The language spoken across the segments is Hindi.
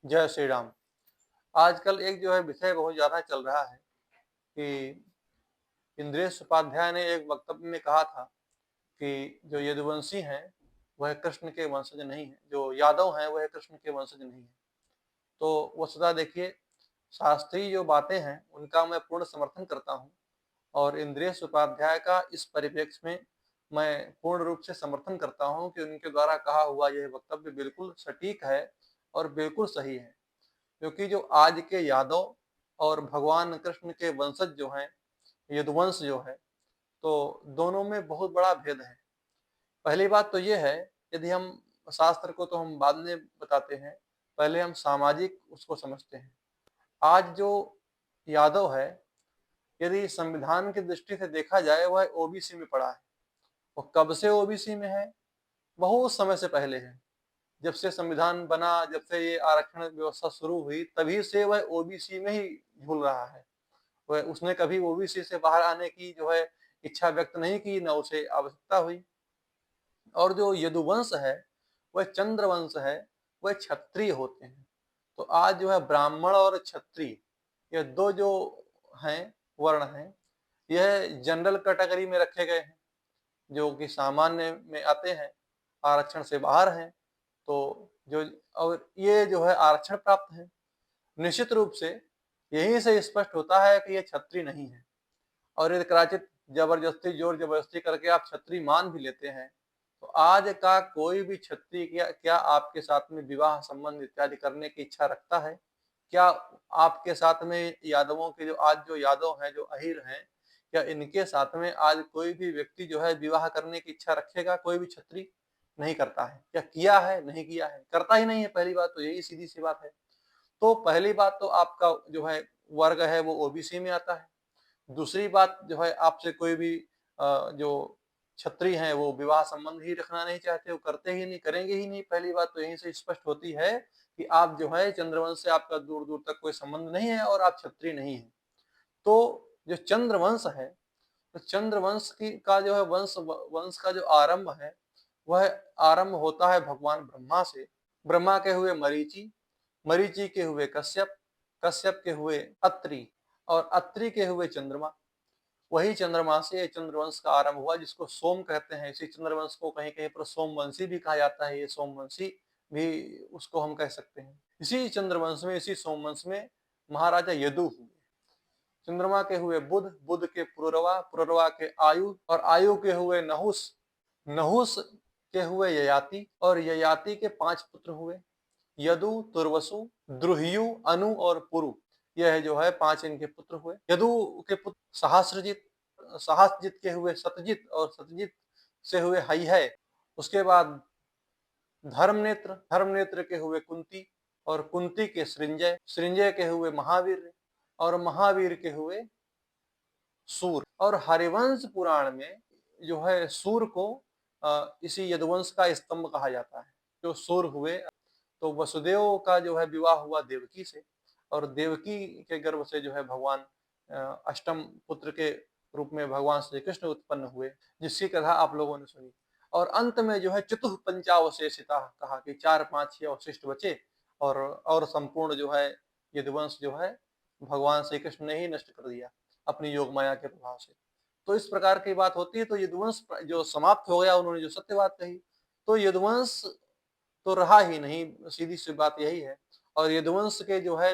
जय श्री राम। आजकल एक जो है विषय बहुत ज़्यादा चल रहा है कि इंद्रेश उपाध्याय ने एक वक्तव्य में कहा था कि जो यदुवंशी हैं, वह कृष्ण के वंशज नहीं हैं, जो यादव हैं वह कृष्ण के वंशज नहीं हैं। तो वस्तुतः देखिए, शास्त्रीय जो बातें हैं उनका मैं पूर्ण समर्थन करता हूँ और इंद्रेश उपाध्याय का इस परिप्रेक्ष्य में मैं पूर्ण रूप से समर्थन करता हूँ कि उनके द्वारा कहा हुआ यह वक्तव्य बिल्कुल सटीक है और बिल्कुल सही है। क्योंकि जो आज के यादव और भगवान कृष्ण के वंशज जो हैं, यदुवंश जो है, तो दोनों में बहुत बड़ा भेद है। पहली बात तो ये है, यदि हम शास्त्र को तो हम बाद में बताते हैं, पहले हम सामाजिक उसको समझते हैं। आज जो यादव है, यदि संविधान की दृष्टि से देखा जाए, वह ओबीसी में पड़ा है। वो कब से ओबीसी में है? बहुत समय से पहले है। जब से संविधान बना, जब से ये आरक्षण व्यवस्था शुरू हुई, तभी से वह ओबीसी में ही झूल रहा है। वह उसने कभी ओबीसी से बाहर आने की जो है इच्छा व्यक्त नहीं की, न उसे आवश्यकता हुई। और जो यदुवंश है, वह चंद्रवंश है, वह क्षत्रिय होते हैं। तो आज जो है ब्राह्मण और क्षत्रिय, ये दो जो हैं वर्ण हैं, यह जनरल कैटेगरी में रखे गए हैं, जो कि सामान्य में आते हैं, आरक्षण से बाहर हैं। तो जो और ये जो है आरक्षण प्राप्त है। निश्चित रूप से यहीं से स्पष्ट होता है कि ये क्षत्रिय नहीं है। और यदि कदाचित जबरदस्ती, जोर जबरदस्ती करके आप क्षत्रिय मान भी लेते हैं, तो आज का कोई भी क्षत्रिय क्या क्या आपके साथ में विवाह संबंध इत्यादि करने की इच्छा रखता है? क्या आपके साथ में यादवों के जो यादव हैं, जो अहीर हैं, क्या इनके साथ में आज कोई भी व्यक्ति जो है विवाह करने की इच्छा रखेगा? कोई भी क्षत्रिय नहीं करता है। क्या किया है? नहीं किया है, करता ही नहीं है। पहली बात तो यही सीधी सी बात है। तो पहली बात तो आपका जो है वर्ग है वो ओबीसी में आता है। दूसरी बात जो है, आपसे कोई भी जो क्षत्रिय हैं वो विवाह संबंध ही रखना नहीं चाहते, वो करते ही नहीं, करेंगे ही नहीं। पहली बात तो यहीं से स्पष्ट होती है कि आप जो है चंद्रवंश से आपका दूर-दूर तक कोई संबंध नहीं है और आप क्षत्रिय नहीं हैं। तो जो चंद्रवंश है, तो चंद्रवंश की का जो है वंश का जो आरंभ है, वह आरंभ होता है भगवान ब्रह्मा से। ब्रह्मा के हुए मरीचि, मरीचि के हुए कश्यप, कश्यप के हुए अत्रि और अत्रि के हुए चंद्रमा। वही चंद्रमा से ये चंद्रवंश का आरंभ हुआ, जिसको सोम कहते हैं। इसी चंद्रवंश को कहीं-कहीं पर सोमवंशी भी कहा जाता है। ये सोमवंशी भी उसको हम कह सकते हैं। इसी चंद्रवंश में, इसी सोमवंश में महाराजा यदु हुए। चंद्रमा के हुए बुध, बुध के पुरुरवा, पुरुरवा के आयु और आयु के हुए नहुस, नहुस के हुए ययाति और ययाति के 5 पुत्र हुए। यदु, तुर्वसु, द्रुहियु, अनु और पुरु। यह जो है 5 इनके पुत्र हुए। यदु के पुत्र सहस्रजित, सहस्रजित के हुए सतजित और सतजित से हुए हयहय। उसके बाद धर्मनेत्र, धर्मनेत्र के हुए कुंती और कुंती के सृंजय, सृंजय के हुए महावीर और महावीर के हुए सूर। और हरिवंश पुराण में जो है सूर को इसी यदुवंश का स्तंभ कहा जाता है। जो सूर हुए, तो वसुदेव का जो है विवाह हुआ देवकी से और देवकी के गर्भ से जो है भगवान अष्टम पुत्र के रूप में भगवान श्री कृष्ण उत्पन्न हुए, जिसकी कथा आप लोगों ने सुनी। और अंत में जो है चतुः पंचावशेषिता कहा कि 4-5 अवशिष्ट बचे और संपूर्ण जो है यदुवंश जो है भगवान श्री कृष्ण ने ही नष्ट कर दिया अपनी योग माया के प्रभाव से। तो इस प्रकार की बात होती है। तो यदुवंश जो समाप्त हो गया, उन्होंने जो सत्य बात कही, तो यदुवंश तो रहा ही नहीं, सीधी सी बात यही है। और यदुवंश के जो है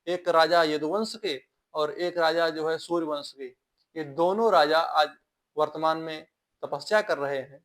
एक राजा यदुवंश के और एक राजा जो है सूर्यवंश के, ये दोनों राजा आज वर्तमान में तपस्या कर रहे हैं